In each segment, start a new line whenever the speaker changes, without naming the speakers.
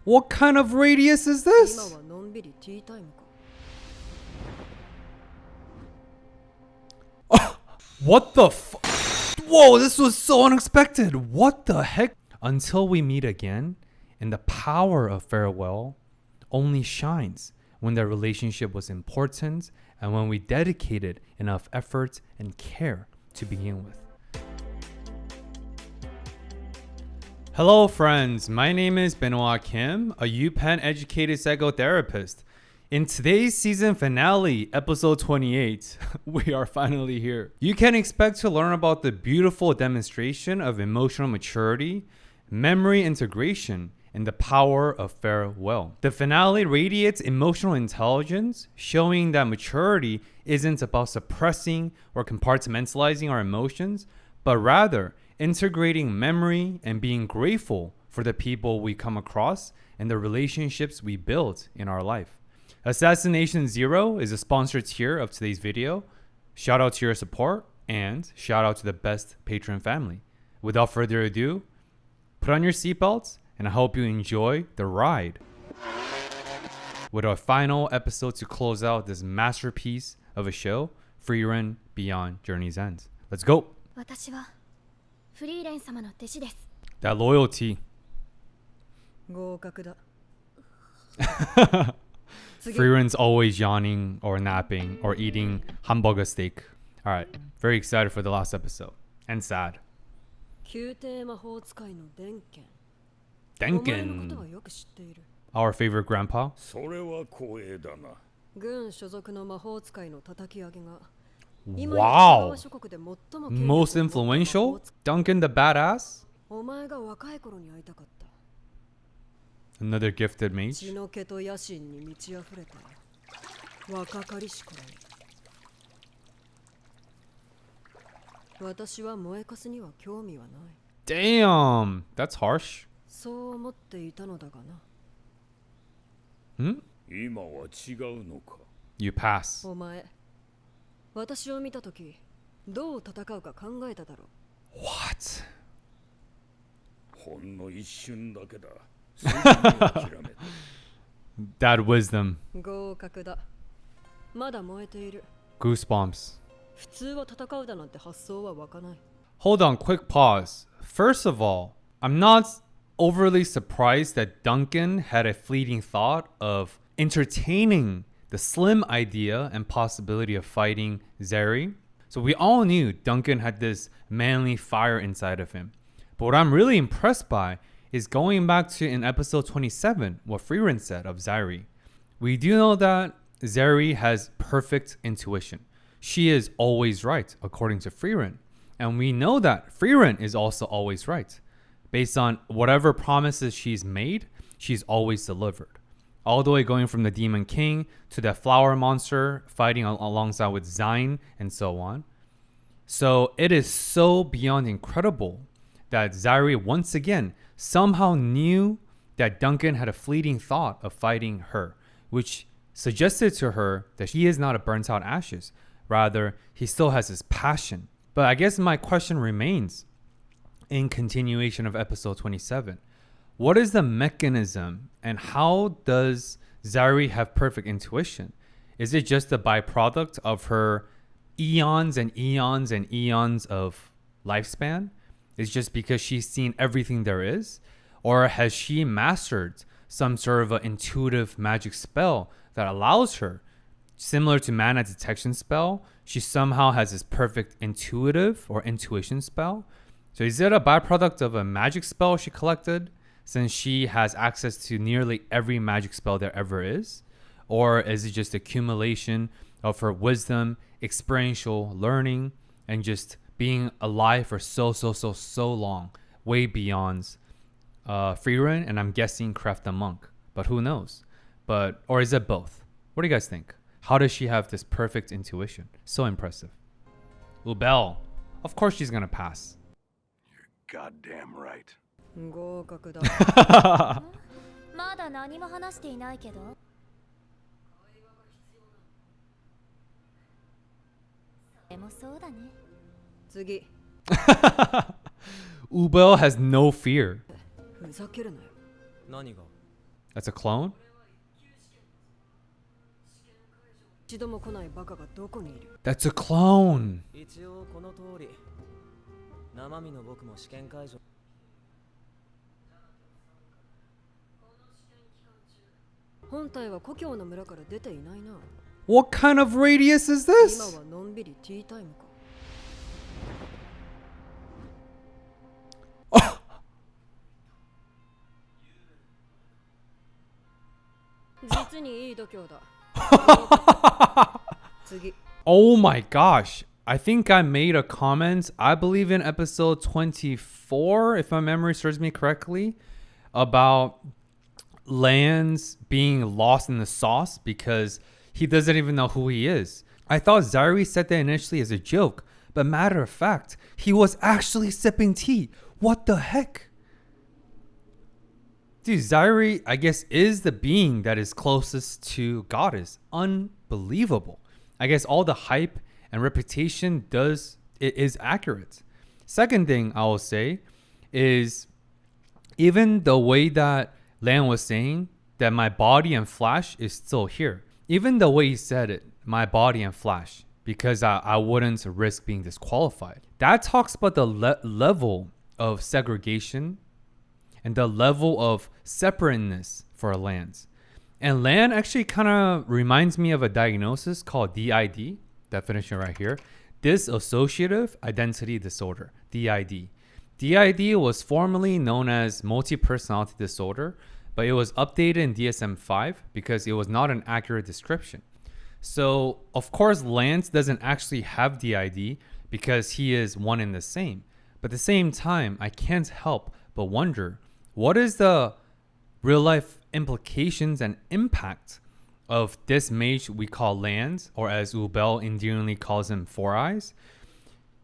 What kind of radius is this? What the Whoa, this was so unexpected. What the heck? Until we meet again, and the power of farewell only shines when the relationship was important and when we dedicated enough effort and care to begin with. Hello friends, my name is Benoit Kim, a UPenn educated psychotherapist. In today's season finale, episode 28, we are finally here. You can expect to learn about the beautiful demonstration of emotional maturity, memory integration, and the power of farewell. The finale radiates emotional intelligence, showing that maturity isn't about suppressing or compartmentalizing our emotions, but rather integrating memory and being grateful for the people we come across and the relationships we build in our life. Assassination Zero is a sponsored tier of today's video. Shout out to your support and shout out to the best patron family. Without further ado, put on your seatbelts and I hope you enjoy the ride. With our final episode to close out this masterpiece of a show, Frieren Beyond Journey's End. Let's go. That loyalty. Frieren's always yawning or napping or eating hamburger steak. All right, very excited for the last episode and sad. Denken, our favorite grandpa. Wow, most influential? Duncan the badass? Another gifted mage. Damn, that's harsh. You pass. What? That wisdom. Goosebumps. Hold on, quick pause. First of all, I'm not overly surprised that Duncan had a fleeting thought of entertaining the slim idea and possibility of fighting Zeri. So we all knew Duncan had this manly fire inside of him. But what I'm really impressed by is going back to in episode 27, what Frieren said of Zeri. We do know that Zeri has perfect intuition. She is always right, according to Frieren. And we know that Frieren is also always right. Based on whatever promises she's made, she's always delivered. All the way going from the Demon King to the flower monster fighting alongside with Zine and so on. So it is so beyond incredible that Zari once again somehow knew that Duncan had a fleeting thought of fighting her, which suggested to her that he is not a burnt out ashes. Rather, he still has his passion. But I guess my question remains in continuation of episode 27. What is the mechanism and how does Zari have perfect intuition? Is it just a byproduct of her eons and eons and eons of lifespan? It's just because she's seen everything there is? Or has she mastered some sort of an intuitive magic spell that allows her, similar to mana detection spell, she somehow has this perfect intuitive or intuition spell? So is it a byproduct of a magic spell she collected, since she has access to nearly every magic spell there ever is? Or is it just accumulation of her wisdom, experiential learning, and just being alive for so long, way beyond Frieren, and I'm guessing Kraft the Monk, but who knows? Or is it both? What do you guys think? How does she have this perfect intuition? So impressive. Ubel, of course she's gonna pass.
You're goddamn right.
Ubel has no fear.
ふざけるなよ。
何が
That's a clone?
一度も来ないバカがどこにいる？
That's a clone.
一応この通り生身の僕も試験会場
本体は故郷の村から出ていないな。
What kind of radius is
今
this?
はのんびりティータイムか。実にいい度胸だ。次。
Oh my gosh. I think I made a comment, I believe in episode 24, if my memory serves me correctly, about Lance being lost in the sauce because he doesn't even know who he is. I thought Zairi said that initially as a joke, but matter of fact, he was actually sipping tea. What the heck? Dude, Zairi, I guess, is the being that is closest to Goddess. Unbelievable. I guess all the hype and reputation is accurate. Second thing I will say is even the way that Lan was saying that my body and flash is still here. Even the way he said it, my body and flash, because I wouldn't risk being disqualified. That talks about the level of segregation and the level of separateness for Lance. And Lan actually kind of reminds me of a diagnosis called DID, definition right here, dissociative identity disorder, DID. DID was formerly known as multi-personality disorder, but it was updated in DSM-5 because it was not an accurate description. So, of course, Lance doesn't actually have DID because he is one and the same. But at the same time, I can't help but wonder, what is the real life implications and impact of this mage we call Lance, or as Ubel endearingly calls him, Four Eyes?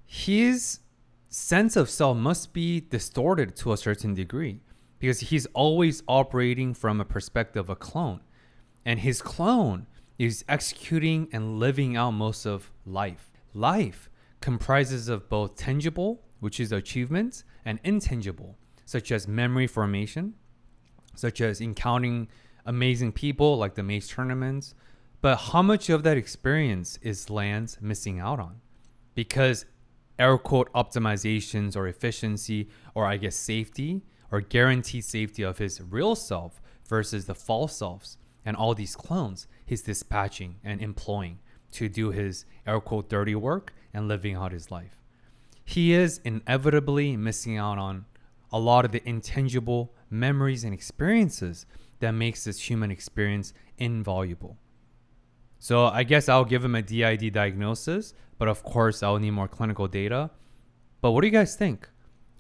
His sense of self must be distorted to a certain degree because he's always operating from a perspective of a clone. And his clone is executing and living out most of life. Life comprises of both tangible, which is achievements, and intangible, such as memory formation, such as encountering amazing people like the mage tournaments. But how much of that experience is Lance missing out on? Because air quote optimizations or efficiency, or I guess safety, or guaranteed safety of his real self versus the false selves and all these clones he's dispatching and employing to do his air quote dirty work and living out his life. He is inevitably missing out on a lot of the intangible memories and experiences that makes this human experience invaluable. So I guess I'll give him a DID diagnosis, but of course I'll need more clinical data. But what do you guys think?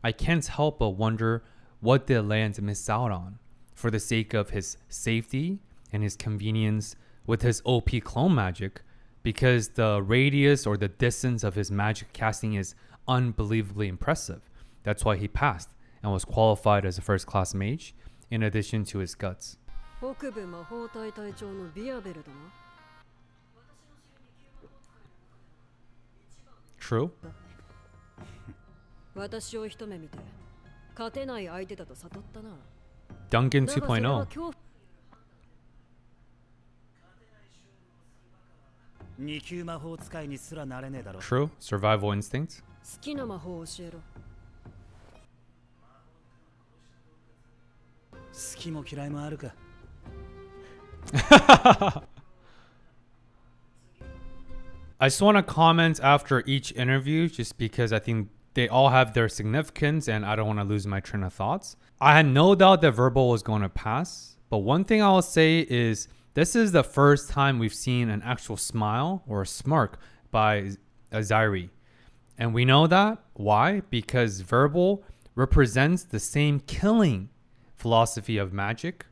I can't help but wonder what did Lance miss out on for the sake of his safety and his convenience with his OP clone magic, because the radius or the distance of his magic casting is unbelievably impressive. That's why he passed and was qualified as a first class mage in addition to his guts.
北部魔法隊隊長のビアベルだな。
True?
私を一目見て勝てない相手だと悟ったな。
Duncan
だがそれは
2.0.
恐怖。
二級魔法使いにすらなれねえだろ
True? Survival instinct?
好きな魔法を教えろ。
好きも嫌いもあるか
I just want to comment after each interview just because I think they all have their significance and I don't want to lose my train of thoughts. I had no doubt that Verbal was going to pass, but one thing I'll say is this is the first time we've seen an actual smile or a smirk by Zairi. And we know that. Why? Because Verbal represents the same killing philosophy of magic,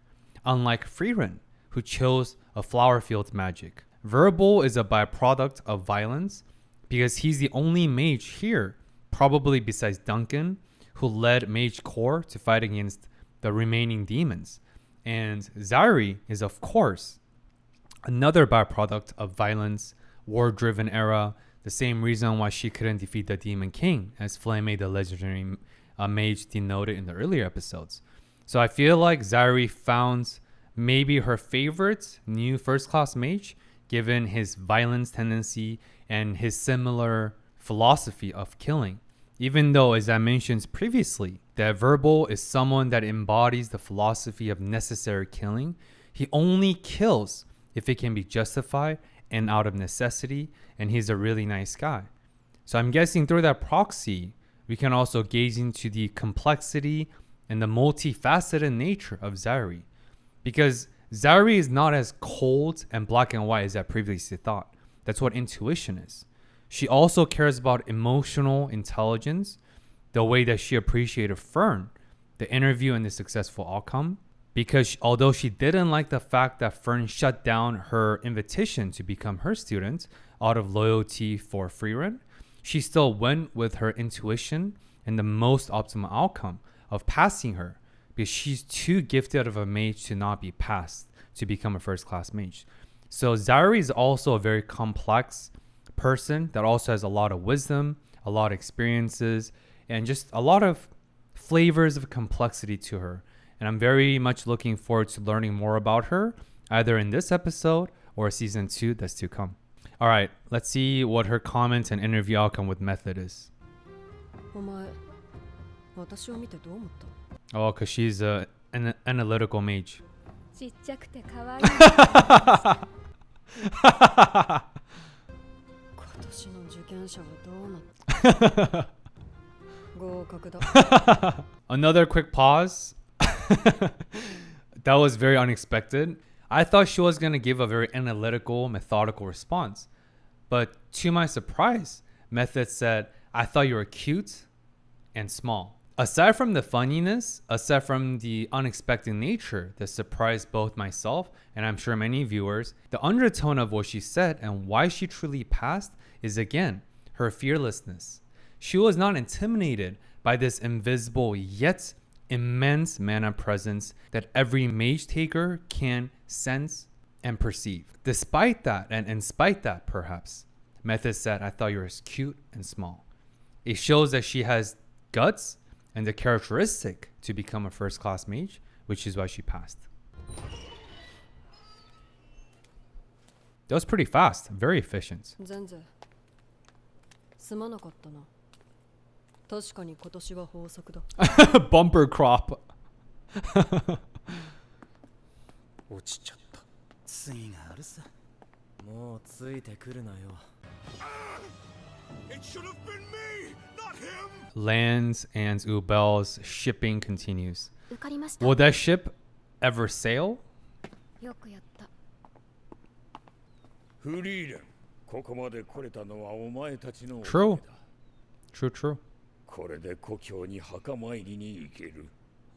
unlike Frieren, who chose a flower field magic. Verbal is a byproduct of violence because he's the only mage here, probably besides Duncan, who led Mage Corps to fight against the remaining demons. And Zairi is, of course, another byproduct of violence, war-driven era, the same reason why she couldn't defeat the Demon King, as Flame, the legendary mage, denoted in the earlier episodes. So I feel like Zairi found maybe her favorite new first class mage given his violence tendency and his similar philosophy of killing. Even though, as I mentioned previously, that Verbal is someone that embodies the philosophy of necessary killing, he only kills if it can be justified and out of necessity, and he's a really nice guy. So I'm guessing through that proxy, we can also gaze into the complexity and the multifaceted nature of Zairi. Because Zairi is not as cold and black and white as I previously thought. That's what intuition is. She also cares about emotional intelligence, the way that she appreciated Fern, the interview and the successful outcome. Because although she didn't like the fact that Fern shut down her invitation to become her student out of loyalty for Frieren, she still went with her intuition and the most optimal outcome of passing her, because she's too gifted of a mage to not be passed to become a first class mage. So Zairi is also a very complex person that also has a lot of wisdom, a lot of experiences, and just a lot of flavors of complexity to her. And I'm very much looking forward to learning more about her, either in this episode or season 2 that's to come. All right, let's see what her comment and interview outcome with Method is.
お前私を見てどう思った
Oh, because she's an analytical mage.
ちっちゃくて可愛い。
今年の受験者はどうなった合格だ
Another quick pause. That was very unexpected. I thought she was going to give a very analytical, methodical response. But to my surprise, Method said, I thought you were cute and small. Aside from the funniness, aside from the unexpected nature that surprised both myself and I'm sure many viewers, the undertone of what she said and why she truly passed is again, her fearlessness. She was not intimidated by this invisible yet immense mana presence that every mage taker can sense and perceive. Despite that, and in spite that perhaps, Method said, I thought you were cute and small. It shows that she has guts and the characteristic to become a first class mage, which is why she passed. That was pretty fast, very efficient.
全然すまなかったな確かに今年は豊作だ
Bumper crop.
落ちちゃった。次があるさ。もうついてくるなよ。
It should have been me, not him.
Lands and Ubel's shipping continues.
受かりました。
Will that ship ever sail?
よくやった。
フリーレン、ここまで来れたのはお前たちのおかげだ。
True. True, true.
これで故郷に墓参りに行ける。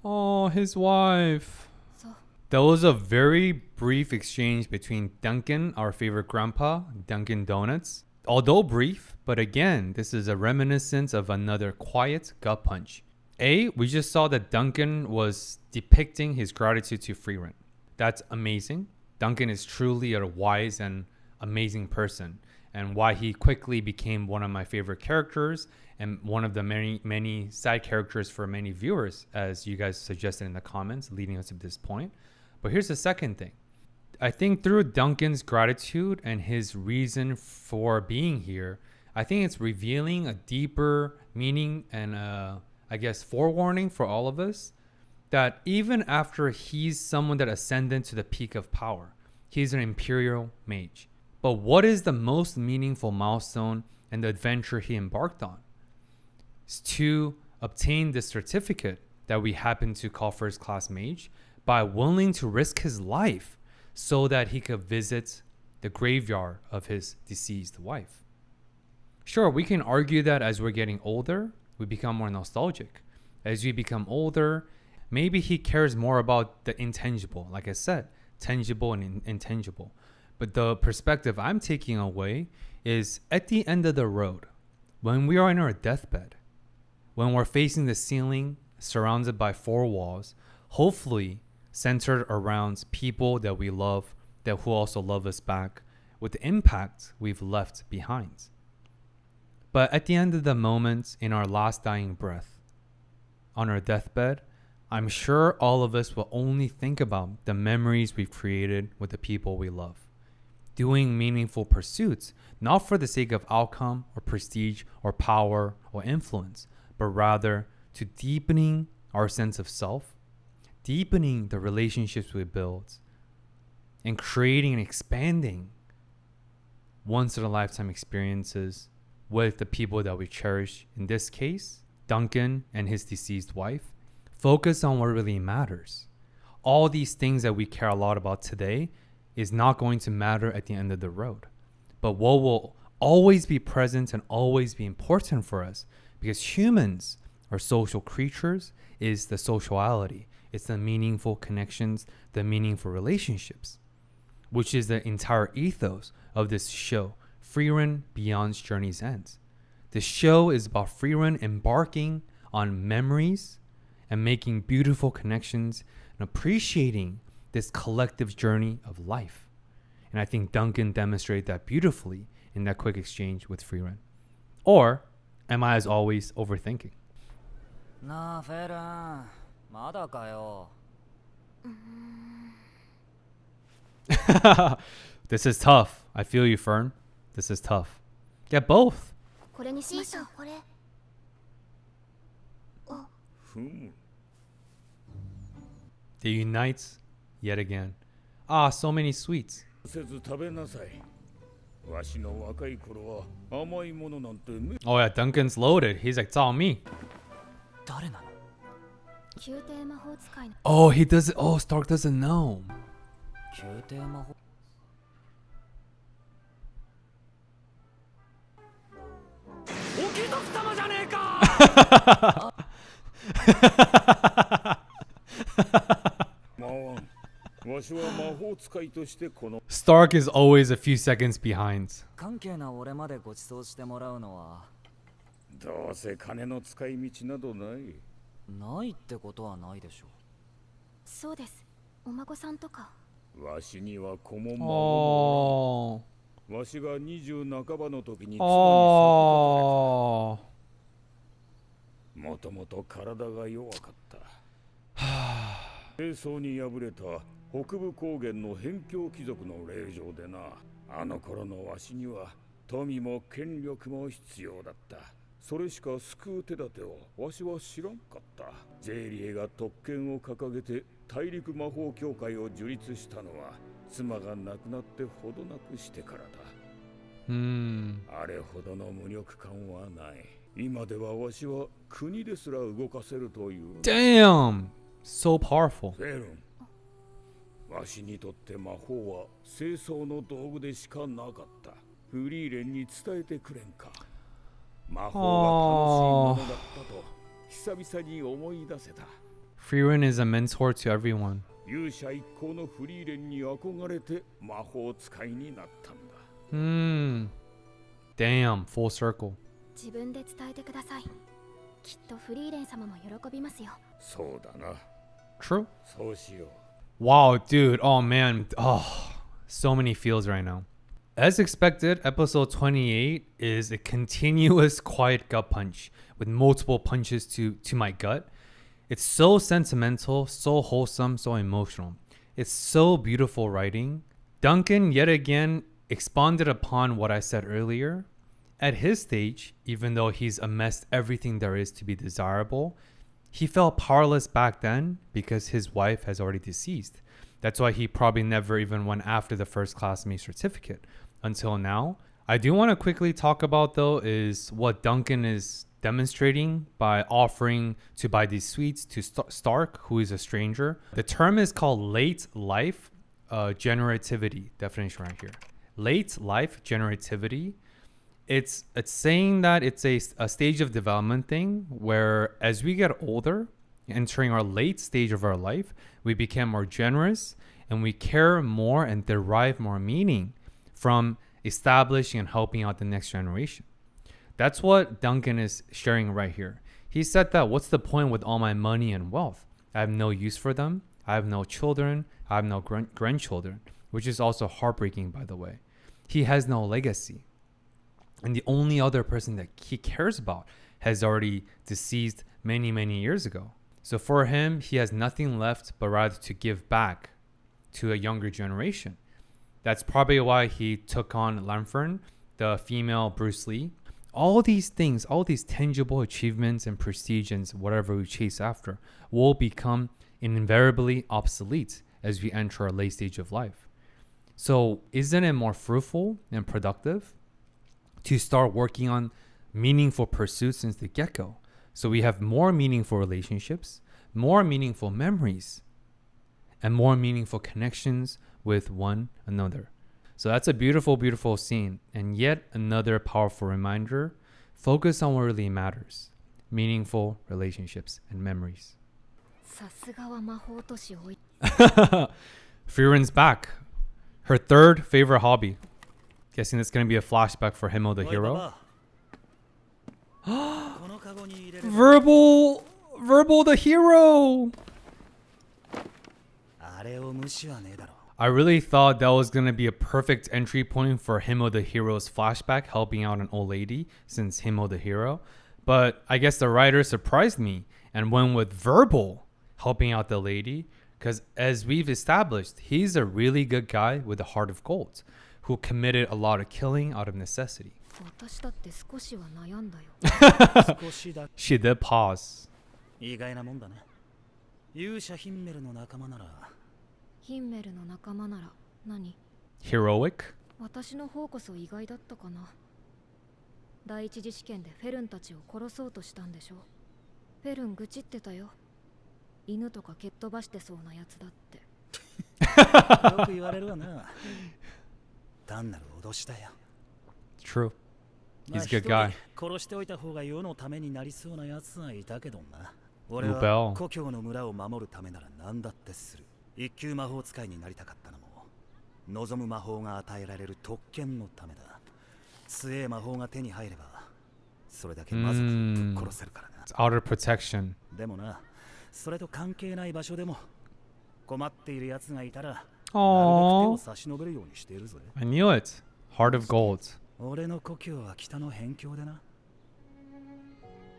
Oh, his wife.
そう。
That was a very brief exchange between Duncan, our favorite grandpa, Dunkin' Donuts. Although brief, but again, this is a reminiscence of another quiet gut punch. We just saw that Duncan was depicting his gratitude to Frieren. That's amazing. Duncan is truly a wise and amazing person, and why he quickly became one of my favorite characters and one of the many side characters for many viewers, as you guys suggested in the comments leading us to this point. But here's the second thing. I think through Duncan's gratitude and his reason for being here, I think it's revealing a deeper meaning and I guess forewarning for all of us that even after he's someone that ascended to the peak of power, he's an imperial mage. But what is the most meaningful milestone and the adventure he embarked on? It's to obtain the certificate that we happen to call first class mage by willing to risk his life so that he could visit the graveyard of his deceased wife. Sure, we can argue that as we're getting older, we become more nostalgic. As we become older, maybe he cares more about the intangible, like I said, tangible and intangible. But the perspective I'm taking away is at the end of the road, when we are in our deathbed, when we're facing the ceiling, surrounded by four walls, hopefully centered around people that we love, that who also love us back, with the impact we've left behind. But at the end of the moment, in our last dying breath, on our deathbed, I'm sure all of us will only think about the memories we've created with the people we love. Doing meaningful pursuits, not for the sake of outcome or prestige or power or influence, but rather to deepening our sense of self, deepening the relationships we build, and creating and expanding once-in-a-lifetime experiences with the people that we cherish. In this case, Duncan and his deceased wife. Focus on what really matters. All these things that we care a lot about today is not going to matter at the end of the road. But what will always be present and always be important for us, because humans are social creatures, is the sociality. It's the meaningful connections, the meaningful relationships, which is the entire ethos of this show, Frieren Beyond's Journey's End. The show is about Frieren embarking on memories and making beautiful connections and appreciating this collective journey of life. And I think Duncan demonstrated that beautifully in that quick exchange with Frieren. Or am I, as always, overthinking?
なあフェルンまだかよ
This is tough. I feel you, Fern. This is tough. Get both.
これにしましょう。これ。
ふむ
They unite yet again. Ah, so many sweets.
せず食べなさい。わしの若い頃は甘いものなんてめ
Oh yeah, Duncan's loaded. He's like, it's all me.
誰なの
宮廷魔法使いの
Oh, he doesn't. Oh, Stark doesn't know.
宮廷魔法お貴族様じゃねえか
まわん。わしは魔法使いとしてこの
Stark is always a few seconds behind.
関係な俺までご馳走してもらうのは
どうせ金の使い道などない。
ないってことはないでしょ
そうです。お孫さんとか。
わしには子も孫も
Oh.
わしが20半ばの時に妻に
Oh.
去ったもともと体が弱かった戦争に敗れた北部高原の辺境貴族の令嬢でな。あの頃のわしには富も権力も必要だった。それしか救う手立てをわしは知らんかった。ゼーリエが特権を掲げて大陸魔法協会を樹立したのは妻が亡くなってほどなくしてからだ。あれほどの無力感はない。今ではわしは国ですら動かせるという。
Damn. So powerful.
フェルン、わしにとって魔法は清掃の道具でしかなかった。フリーレンに伝えてくれんか。魔法が楽しいものだったと久々に思い出せた。
Frieren is a mentor to everyone.
勇者一行のフリーレンに憧れて魔法使いになったんだ。
Damn, full circle.
自分で伝えてください。きっとフリーレン様も喜びますよ。
そうだな。
True.
そうしよう。
Wow, dude. Oh, man. Oh, so many feels right now. As expected, episode 28 is a continuous quiet gut punch with multiple punches to my gut. It's so sentimental, so wholesome, so emotional. It's so beautiful writing. Duncan, yet again, expanded upon what I said earlier. At his stage, even though he's amassed everything there is to be desirable, he felt powerless back then because his wife has already deceased. That's why he probably never even went after the first class me certificate until now. I do want to quickly talk about, though, is what Duncan is demonstrating by offering to buy these sweets to Stark, who is a stranger. The term is called late life generativity. Definition right here. Late life generativity. It's saying that it's a stage of development thing where as we get older, entering our late stage of our life, we become more generous and we care more and derive more meaning from establishing and helping out the next generation. That's what Duncan is sharing right here. He said that what's the point with all my money and wealth? I have no use for them. I have no children. I have no grandchildren, which is also heartbreaking, by the way. He has no legacy. And the only other person that he cares about has already deceased many, many years ago. So for him, he has nothing left but rather to give back to a younger generation. That's probably why he took on Lanfern, the female Bruce Lee. All these things, all these tangible achievements and prestige and whatever we chase after will become invariably obsolete as we enter our late stage of life. So isn't it more fruitful and productive to start working on meaningful pursuits since the get-go? So we have more meaningful relationships, more meaningful memories, and more meaningful connections with one another. So that's a beautiful, beautiful scene. And yet another powerful reminder, focus on what really matters. Meaningful relationships and memories.
さすがは魔法都市を置い
Frieren's back. Her third favorite hobby. Guessing it's going to be a flashback for Himo the hero. Verbal the hero. I really thought that was going to be a perfect entry point for Himo the hero's flashback, helping out an old lady since Himo the hero. But I guess the writer surprised me and went with Verbal helping out the lady, because as we've established, he's a really good guy with a heart of gold who committed a lot of killing out of necessity.
私だって少しは悩んだよ
She did pause.
意外なもんだね。勇者ヒンメルの仲間なら。
ヒンメルの仲間なら何
Heroic?
私の方こそ意外だったかな。第一次試験でフェルンたちを殺そうとしたんでしょ。フェルン愚痴ってたよ。犬とか蹴っ飛ばしてそうなやつだって。
よく言われるわな。単なる脅しだよ。
True. He's a good guy.
殺しておいた方が世のためになりそうなやつはいたけどな。俺は故郷の村を守るためなら何だってする。一級魔法使いになりたかったのも、望む魔法が与えられる特権のためだ。強え魔法が手に入れば、それだけまずぶっ殺せるからな。
It's outer protection.
でもな、それと関係ない場所でも困っているやつがいたら、なるべく手を差し伸べるようにしているぜ。
I knew it. Heart of gold.
俺の故郷は北の辺境でな。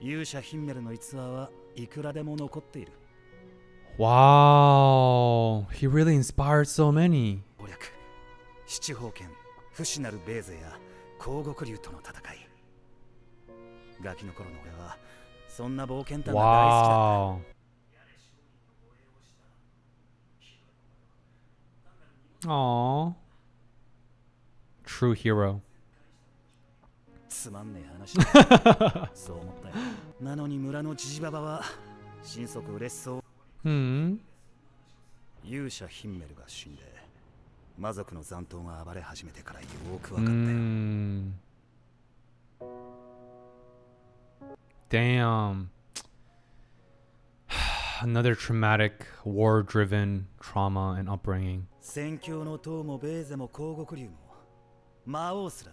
勇者ヒンメルの逸話はいくらでも残っている。
Wow. He really inspired so many.
攻略、七宝剣、不死なるベーゼや光極竜との戦い。ガキの頃の俺はそんな冒険探が大好きだった。
Wow. Aww. True hero.
つまんねえ話そう思ったよ。なのに村のジジババは心底嬉しそう。勇者ヒンメルが死んで魔族の残党が暴れ始めてからよく分かったよ。
Damn. Another traumatic, war-driven trauma and upbringing.
戦況の塔もベーゼも光極竜も魔王すら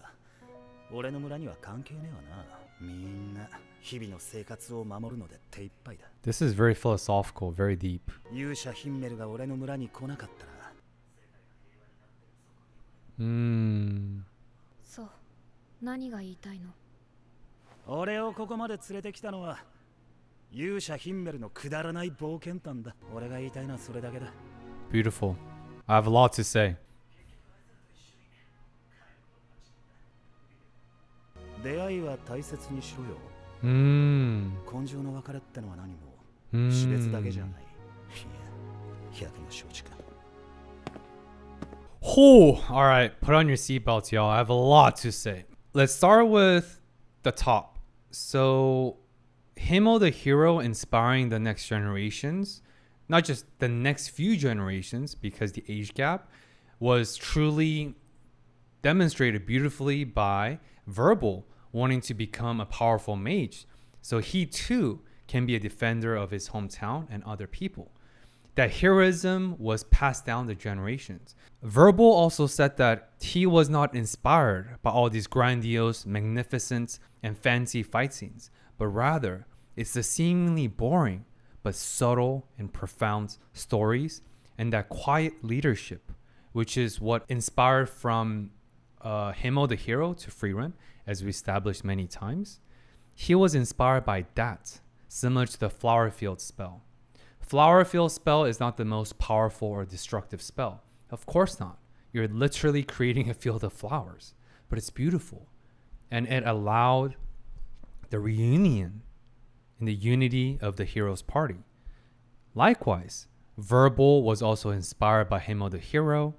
俺の村には関係ねえわな。みんな日々の生活を守るので手一杯だ。
This is very philosophical, very deep.
勇者ヒンメルが俺の村に来なかったら。
そう、何が言いたいの？
俺をここまで連れてきたのは勇者ヒンメルのくだらない冒険探だ。俺が言いたいのはそれだけだ。
Beautiful. I have a lot to say.
出会いは大切にしろよ。根性の別れってのは何も死別だけじゃない。いや、百も承知か。
Oh, all right. Put on your seatbelts, y'all. I have a lot to say. Let's start with the top. So, Himo the hero inspiring the next generations, not just the next few generations because the age gap, was truly demonstrated beautifully by Verbal wanting to become a powerful mage. So he too can be a defender of his hometown and other people. That heroism was passed down the generations. Verbal also said that he was not inspired by all these grandiose, magnificent, and fancy fight scenes, but rather it's the seemingly boring but subtle and profound stories and that quiet leadership, which is what inspired from Himo the hero to Frieren, as we established many times. He was inspired by that, similar to the flower field spell. Flower field spell is not the most powerful or destructive spell. Of course not. You're literally creating a field of flowers, but it's beautiful. And it allowed the reunion and the unity of the hero's party. Likewise, Verbal was also inspired by Himo the hero,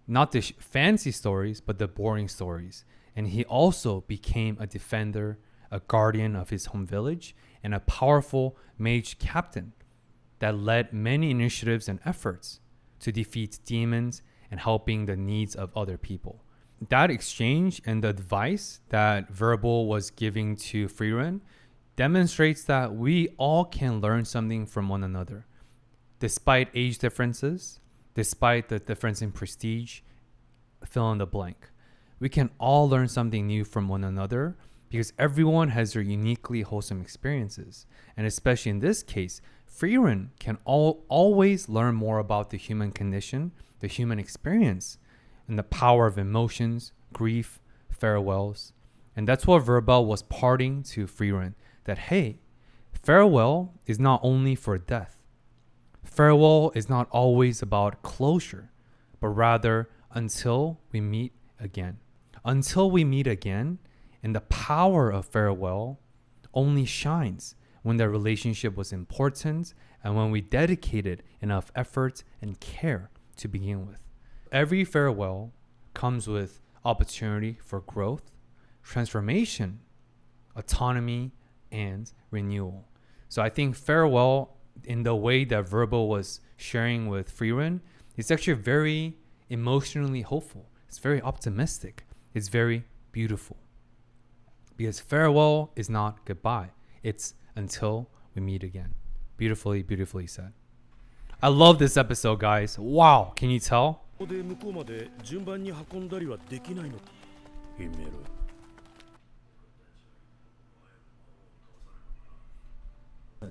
not the fancy stories, but the boring stories. And he also became a defender, a guardian of his home village, and a powerful mage captain that led many initiatives and efforts to defeat demons and helping the needs of other people. That exchange and the advice that Verbal was giving to Frieren demonstrates that we all can learn something from one another. Despite age differences, despite the difference in prestige, fill in the blank. We can all learn something new from one another because everyone has their uniquely wholesome experiences. And especially in this case, Frieren can always learn more about the human condition, the human experience, and the power of emotions, grief, farewells. And that's what Verbal was parting to Frieren, that hey, farewell is not only for death. Farewell is not always about closure, but rather until we meet again. Until we meet again, and the power of farewell only shines when the relationship was important and when we dedicated enough effort and care to begin with. Every farewell comes with opportunity for growth, transformation, autonomy, and renewal. So I think farewell, in the way that Verbal was sharing with Frieren, is actually very emotionally hopeful. It's very optimistic. It's very beautiful. Because farewell is not goodbye. It's until we meet again. Beautifully, beautifully said. I love this episode, guys. Wow, can you tell?
ここで向こうまで順番に運んだりはできないの。ヒメル。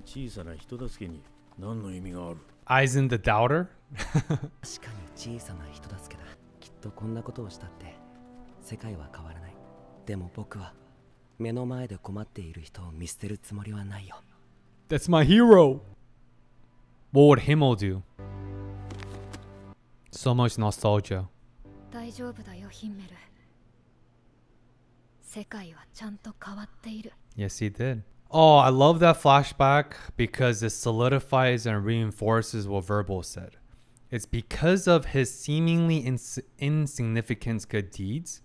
小さな人助けに何の意味がある？
Aizen the Doubter?
確かに小さな人助けだ。きっとこんなことをしたって世界は変わらない。でも僕は目の前で困っている人を見捨てるつもりはないよ。
That's my hero. What would Himo do? So much nostalgia.
大丈夫だよ、ヒンメル。世界はちゃんと変わっている。
Yes, he did. Oh, I love that flashback because it solidifies and reinforces what Verbal said. It's because of his seemingly insignificant good deeds,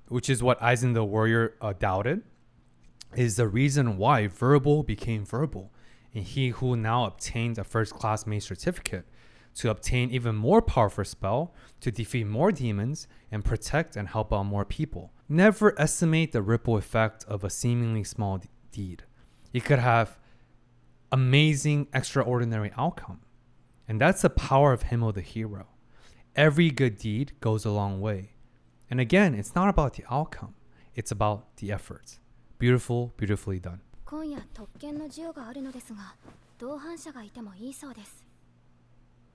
which is what Aizen the Warrior doubted, is the reason why Verbal became Verbal, and he who now obtained a first-class mage certificate to obtain even more powerful spell to defeat more demons and protect and help out more people. Never estimate the ripple effect of a seemingly small deed. It could have amazing, extraordinary outcome. And that's the power of Himo the hero. Every good deed goes a long way. And again, it's not about the outcome. It's about the efforts. Beautiful, beautifully done.
今夜特権の授与があるのですが、同伴者がいてもいいそうです。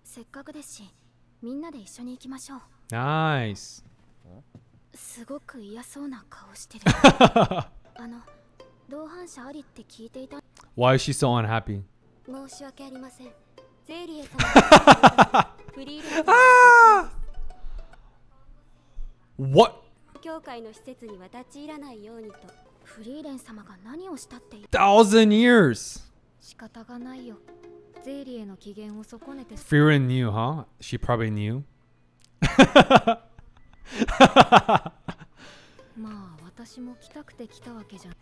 せっかくですし、みんなで一緒に行きましょう。
Nice.
すごく嫌そうな顔してる。同伴者ありって聞いていた。
Why is she so unhappy?
申し訳ありません。ゼーリエ様がフリーレン様
What?
教会の施設には立ち入らないようにと。
フリーレン様が何をしたって言う。
1,000 years.
仕方がないよ。ゼーリエの機嫌を損ねて。
Frieren knew, huh? She probably knew.
まあ私も来たくて来たわけじゃん。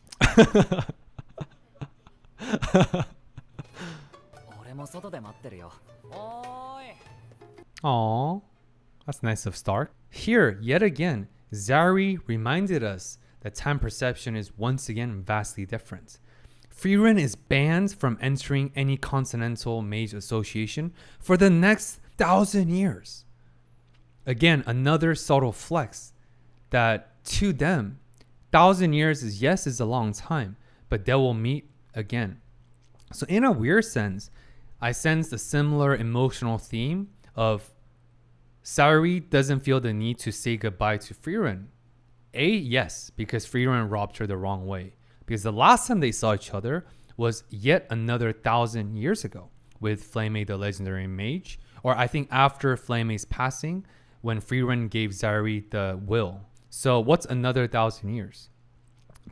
俺も外で待ってるよ。おーい。
Aww, that's nice of Stark. Here, yet again, Zari reminded us that time perception is once again vastly different. Frieren is banned from entering any continental mage association for the next 1,000 years. Again, another subtle flex that to them, 1,000 years is a long time, but they will meet again. So in a weird sense, I sense a similar emotional theme of Saori doesn't feel the need to say goodbye to Frieren. Yes, because Frieren robbed her the wrong way. Because the last time they saw each other was yet another 1,000 years ago, with Flamey the legendary mage, or I think after Flamey's passing, when Frieren gave Zari the will. So what's another 1,000 years?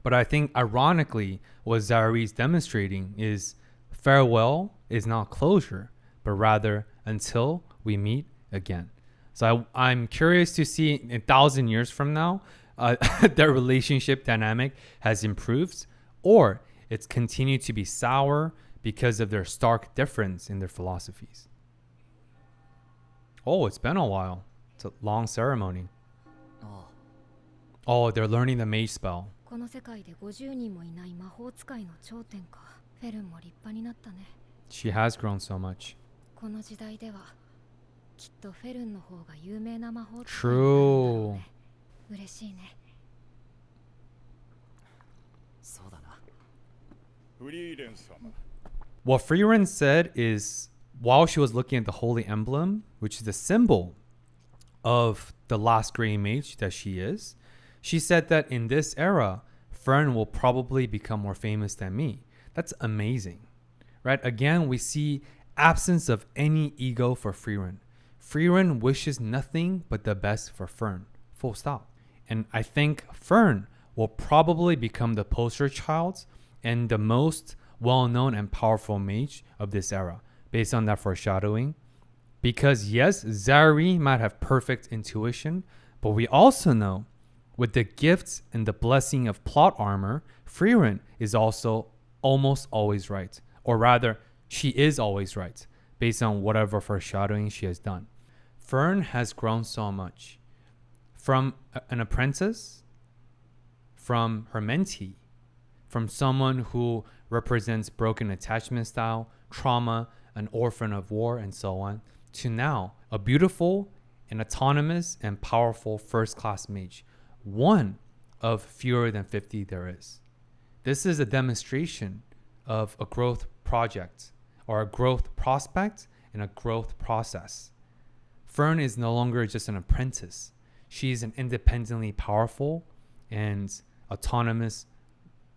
But I think ironically, what Zari's demonstrating is farewell is not closure, but rather until we meet again. So I'm curious to see in 1,000 years from now, their relationship dynamic has improved, or it's continued to be sour because of their stark difference in their philosophies. Oh, it's been a while. It's a long ceremony. Oh, they're learning the mage spell.
この世界で50人もいない魔法使いの頂点か。フェルンも立派になったね。
She has grown so much.
この時代ではきっとフェルンの方が有名な魔法使いになるんだろう
True.
ね。嬉しいね。
そうだな。
フリーレン様。
What Frieren said is, while she was looking at the holy emblem, which is the symbol of the last gray mage that she is, she said that in this era, Fern will probably become more famous than me. That's amazing, right? Again, we see absence of any ego for Frieren. Frieren wishes nothing but the best for Fern, full stop. And I think Fern will probably become the poster child and the most well-known and powerful mage of this era, based on that foreshadowing. Because yes, Zari might have perfect intuition, but we also know with the gifts and the blessing of plot armor, Frieren is also almost always right. Or rather, she is always right, based on whatever foreshadowing she has done. Fern has grown so much. From an apprentice, from her mentee, from someone who represents broken attachment style, trauma, an orphan of war, and so on, to now a beautiful and autonomous and powerful first-class mage. One of fewer than 50 there is. This is a demonstration of a growth project or a growth prospect and a growth process. Fern is no longer just an apprentice. She's an independently powerful and autonomous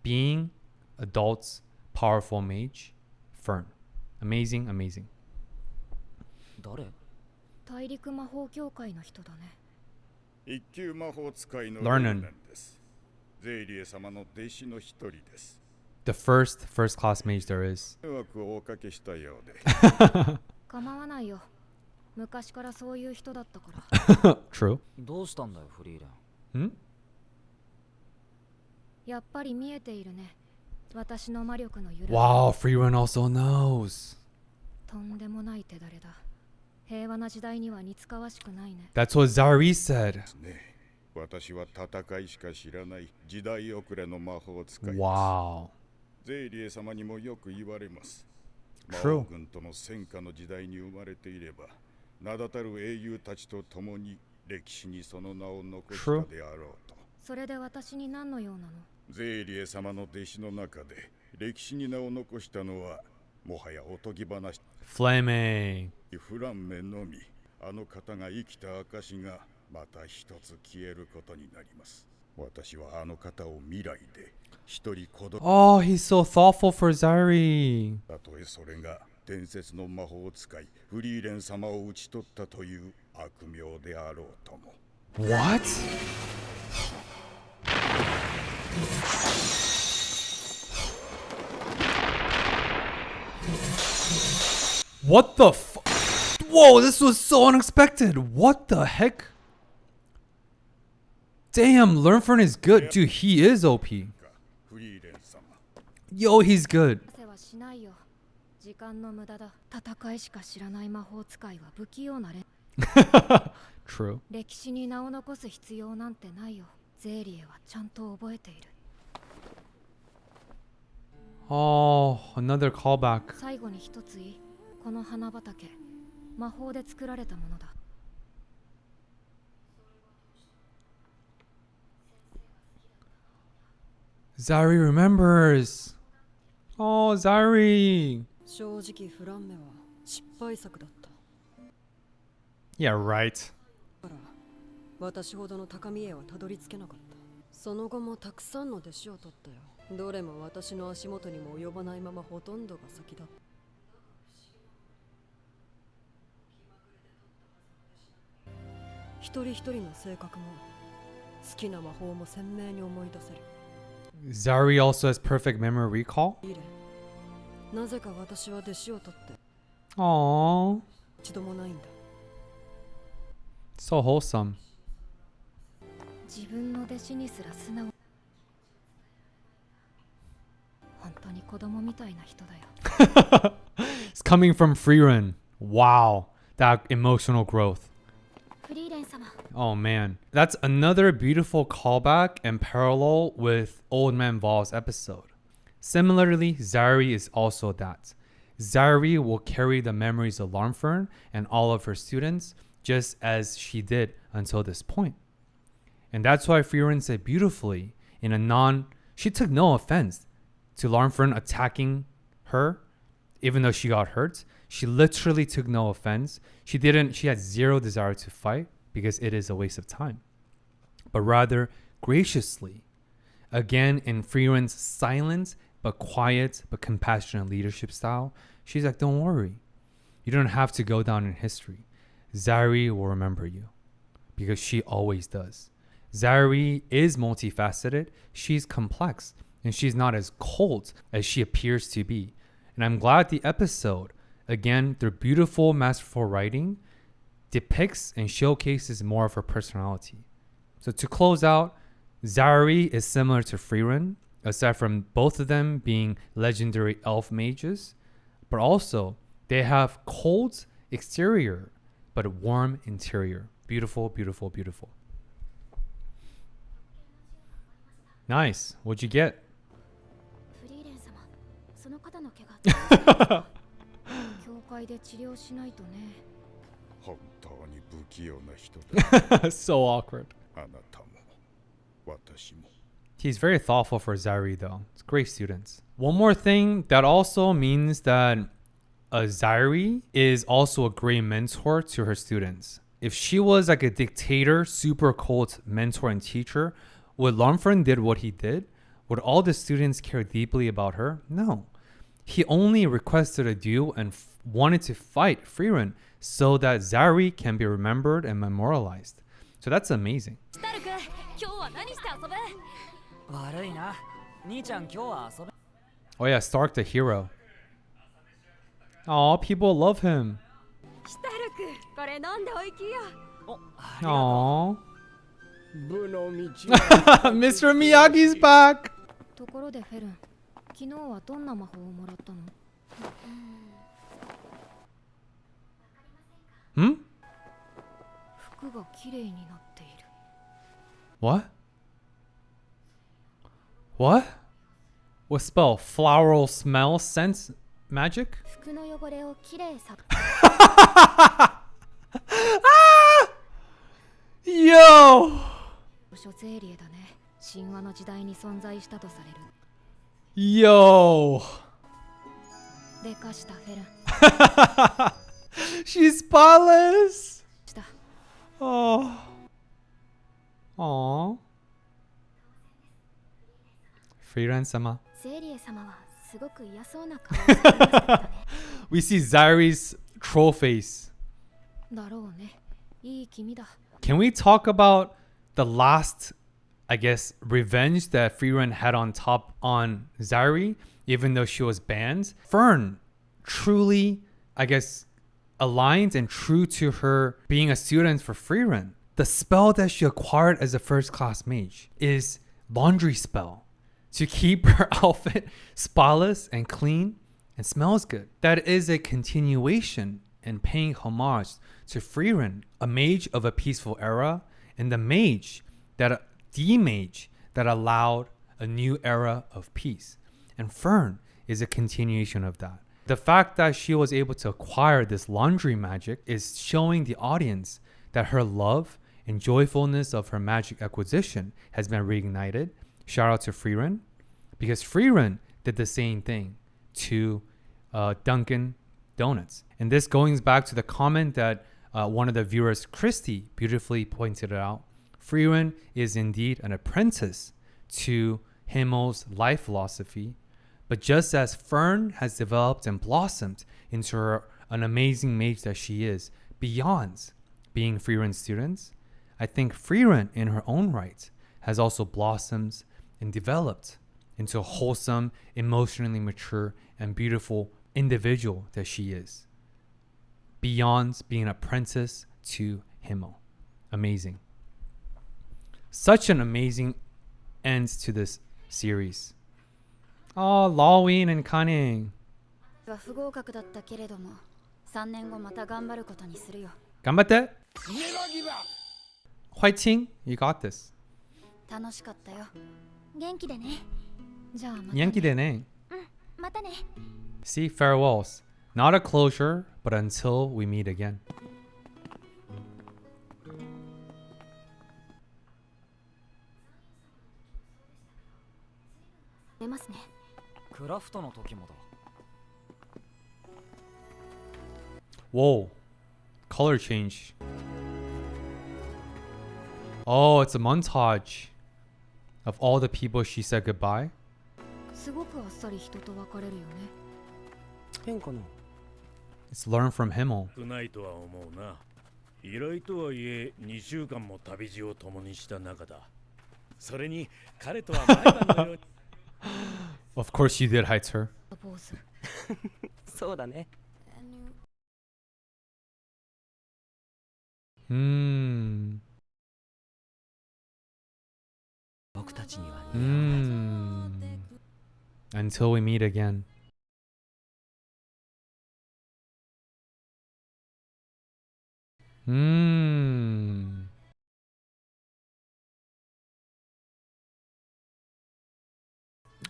being, adult, powerful mage. Fern. Amazing, amazing.
誰？
大陸魔法協会の人だね。
一級魔法使いの
Learnin
です。ゼイリエ様の弟子の一人です。
The first class mage there is.
迷惑をおかけしたようで。
構わないよ。昔からそういう人だったから。
True.
どうしたんだよ、フリーレン。
Hmm?
やっぱり見えているね。私の魔力の揺らぎ。
Wow, Frieren also knows.
とんでもない手だれだ。平和な時代には似つかわしくないね。
That's what Zari said.
ね、私は戦いしか知らない時代遅れの魔法使いです。
Wow.
ゼイリエ様にもよく言われます。魔
True.
王軍との戦火の時代に生まれていれば、名だたる英雄たちと共に歴史にその名を残したであろうと。
それで私に何の用なの？
ゼイリエ様の弟子の中で歴史に名を残したのはもはやおとぎ話。
Flamey.
フランメのみ、あの方が生きた証がまた一つ消えることになります。私はあの方を未来で一人子供。
Oh, he's so thoughtful for Zari.
たとえそれが伝説の魔法使いフリーレン様を討ち取ったという悪名であろうとも。
What? What the f- Whoa, this was so unexpected. What the heck? Damn, Learnfern is good. Dude, he is OP.
フリーレン様。
Yo, he's good.
せはしないよ。時間の無駄だ。戦いしか知らない魔法使いは不器用なれ。
True.
歴史に名を残す必要なんてないよ。ゼーリエはちゃんと覚えている。
Oh, another callback.
最後に一ついい。この花畑、魔法で作られたものだ。
Zari remembers. Oh, Zari.
正直フランメは失敗作だった。
Yeah, right.
だから私ほどの高みへはたどり着けなかった。その後もたくさんの弟子を取ったよ。どれも私の足元にも及ばないままほとんどが先だった。一人一人の性格も好きな魔法も鮮明に思い出せる。
Zari also has perfect memory recall.
フリーレン、なぜか私は弟子を取って
Aww,
一度もないんだ。
so wholesome.
自分の弟子にすら素直。本当に子供みたいな人だよ。
It's coming from Frieren. Wow, that emotional growth.
フリーレン様。
Oh man, that's another beautiful callback and parallel with Old Man Vol's episode. Similarly, Zari is also that. Zari will carry the memories of Larnfern and all of her students just as she did until this point. And that's why Frieren said beautifully she took no offense to Larnfern attacking her, even though she got hurt. She literally took no offense. She had zero desire to fight because it is a waste of time. But rather graciously, again in Frieren's silent but quiet but compassionate leadership style, she's like, don't worry. You don't have to go down in history. Zari will remember you because she always does. Zari is multifaceted. She's complex and she's not as cold as she appears to be. And I'm glad the episode, again, through beautiful, masterful writing, depicts and showcases more of her personality. So to close out, Zari is similar to Frieren, aside from both of them being legendary elf mages, but also they have cold exterior, but a warm interior. Beautiful, beautiful, beautiful. Nice. What'd you get?
フリーレン様、その方の怪我。教会で治療しないとね。
本当に不器用な人だ。
So awkward.
あなたも私も。
He's very thoughtful for Zari, though. It's great students. One more thing that also means that Zari is also a great mentor to her students. If she was like a dictator, super cold mentor and teacher, would Larnfern did what he did? Would all the students care deeply about her? No. He only requested a duel and wanted to fight Frieren so that Zari can be remembered and memorialized. So that's amazing.
今日は何して遊べ？
悪いな。兄ちゃん今日は遊べ。
Oh yeah, Stark the hero. Aw, people love him.
シュタルク、これ飲んでおいきよ。
お、ありがと
Aww.
部の道
Mr. Miyagi's back.
ところでフェルン、昨日はどんな魔法をもらったの？
Hmm?
服が綺麗になっている。
What? What? What spell? Floral smell sense magic?
服の汚れをきれいさ。
Yo!
諸ゼーリエだね。神話の時代に存在したとされる。
Yo!
でかしたフェルン。
She's spotless!
した。
Oh. Aww. Frieren-sama.
ゼーリエ様はすごく嫌そうな顔をしていましたね。
We see Zari's troll face.
だろうね。いい君だ。
Can we talk about the last, I guess, revenge that Frieren had on top on Zari, even though she was banned? Fern truly, I guess, aligned and true to her being a student for Frieren. The spell that she acquired as a first class mage is laundry spell to keep her outfit spotless and clean and smells good. That is a continuation and paying homage to Frieren, a mage of a peaceful era, and the mage that allowed a new era of peace. And Fern is a continuation of that. The fact that she was able to acquire this laundry magic is showing the audience that her love and joyfulness of her magic acquisition has been reignited. Shout out to Frieren, because Frieren did the same thing to Dunkin' Donuts. And this going back to the comment that one of the viewers, Christy, beautifully pointed out. Frieren is indeed an apprentice to Himmel's life philosophy. But just as Fern has developed and blossomed into an amazing mage that she is, beyond being Frieren's students, I think Frieren, in her own right, has also blossomed and developed into a wholesome, emotionally mature, and beautiful individual that she is. Beyond being an apprentice to Himmel. Amazing. Such an amazing end to this series. Oh, Lawin and Kaning.
不合格だったけれども、3年後また頑張ることにするよ。
頑張って。화이팅! You got this.
楽しかったよ。元気でね。じゃあまたね。
元気でね。
またね。
See, farewells. Not a closure, but until we meet again.
出ますね。
クラフトの時もだ。
Whoa. Color change. Oh, it's a montage of all the people she said goodbye.
すごくあっさり人と別れるよね。
変かな。
It's learn from Himmel.
少ないとは思うな。依頼とはいえ2週間も旅路を共にした中だ。それに彼とは毎晩のように
Of course you did, Heitzer.
坊主。
そうだね。僕たちには似合わない。
Until we meet again.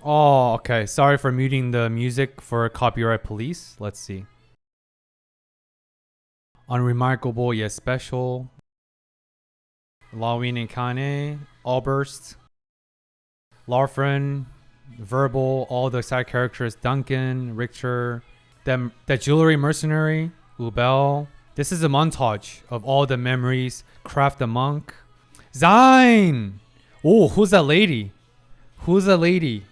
Oh, okay. Sorry for muting the music for copyright police. Let's see. Unremarkable yet special. Lawin and Kane, Allburst, Larfren, Verbal, all the side characters, Duncan, Richter, that jewelry mercenary, Ubel. This is a montage of all the memories. Craft the monk. Zine! Oh, who's that lady? Who's that lady?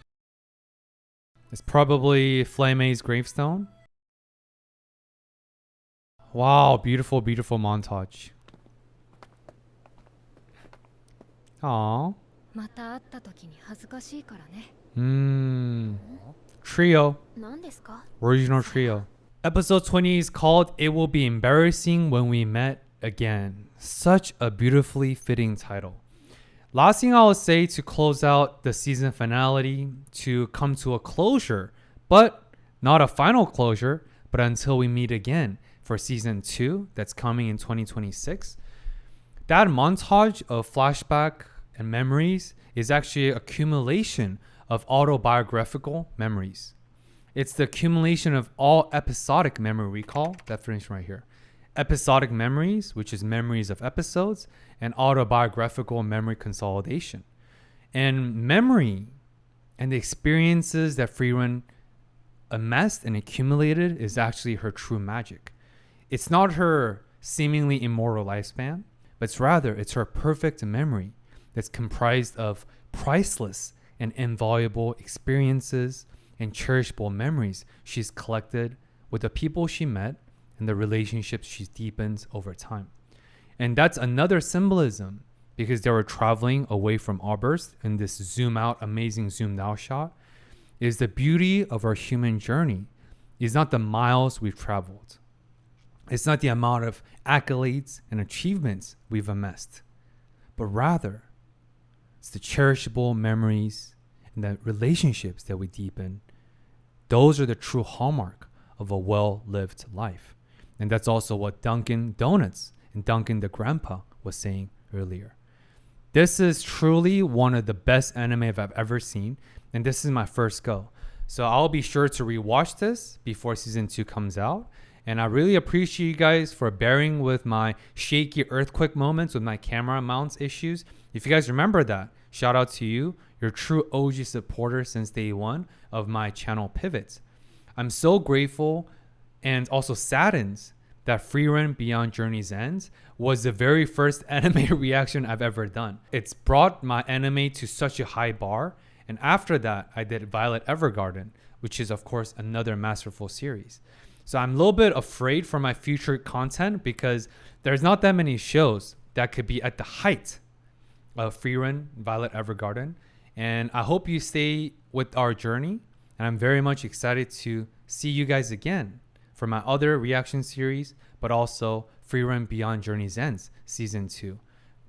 It's probably Flame's gravestone. Wow, beautiful, beautiful montage. Aww.
また会った時に恥ずかしいからね。
Trio.
何ですか?
Original trio. Episode 20 is called It Will Be Embarrassing When We Met Again. Such a beautifully fitting title. Last thing I will say to close out the season finale, to come to a closure, but not a final closure, but until we meet again for season 2 that's coming in 2026. That montage of flashback and memories is actually an accumulation of autobiographical memories. It's the accumulation of all episodic memory recall, definition right here. Episodic memories, which is memories of episodes, and autobiographical memory consolidation. And memory and the experiences that Frieren amassed and accumulated is actually her true magic. It's not her seemingly immortal lifespan, but it's her perfect memory that's comprised of priceless and invaluable experiences and cherishable memories she's collected with the people she met and the relationships she's deepened over time. And that's another symbolism, because they were traveling away from Allburst in this zoom out, amazing zoomed out shot, is the beauty of our human journey is not the miles we've traveled. It's not the amount of accolades and achievements we've amassed, but rather it's the cherishable memories and the relationships that we deepen. Those are the true hallmark of a well-lived life. And that's also what Dunkin' Donuts and Duncan the Grandpa was saying earlier. This is truly one of the best anime I've ever seen, and this is my first go. So I'll be sure to rewatch this before season 2 comes out. And I really appreciate you guys for bearing with my shaky earthquake moments with my camera mounts issues. If you guys remember that, shout out to you. You're a true OG supporter since day one of my channel pivots. I'm so grateful and also saddened that Frieren Beyond Journey's End was the very first anime reaction I've ever done. It's brought my anime to such a high bar. And after that, I did Violet Evergarden, which is of course another masterful series. So I'm a little bit afraid for my future content because there's not that many shows that could be at the height of Frieren, Violet Evergarden. And I hope you stay with our journey. And I'm very much excited to see you guys again for my other reaction series, but also Frieren Beyond Journey's Ends Season 2.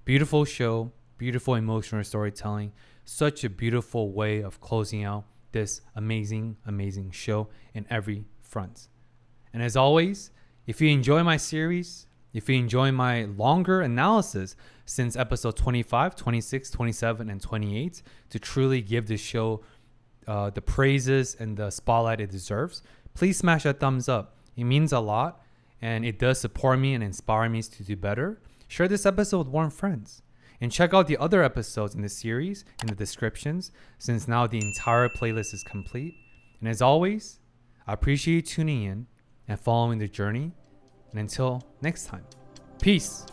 Beautiful show, beautiful emotional storytelling, such a beautiful way of closing out this amazing, amazing show in every front. And as always, if you enjoy my series, if you enjoy my longer analysis since episode 25, 26, 27, and 28 to truly give the show the praises and the spotlight it deserves, please smash that thumbs up. It means a lot and it does support me and inspire me to do better. Share this episode with warm friends. And check out the other episodes in the series in the descriptions, since now the entire playlist is complete. And as always, I appreciate you tuning in and following the journey. And until next time, peace.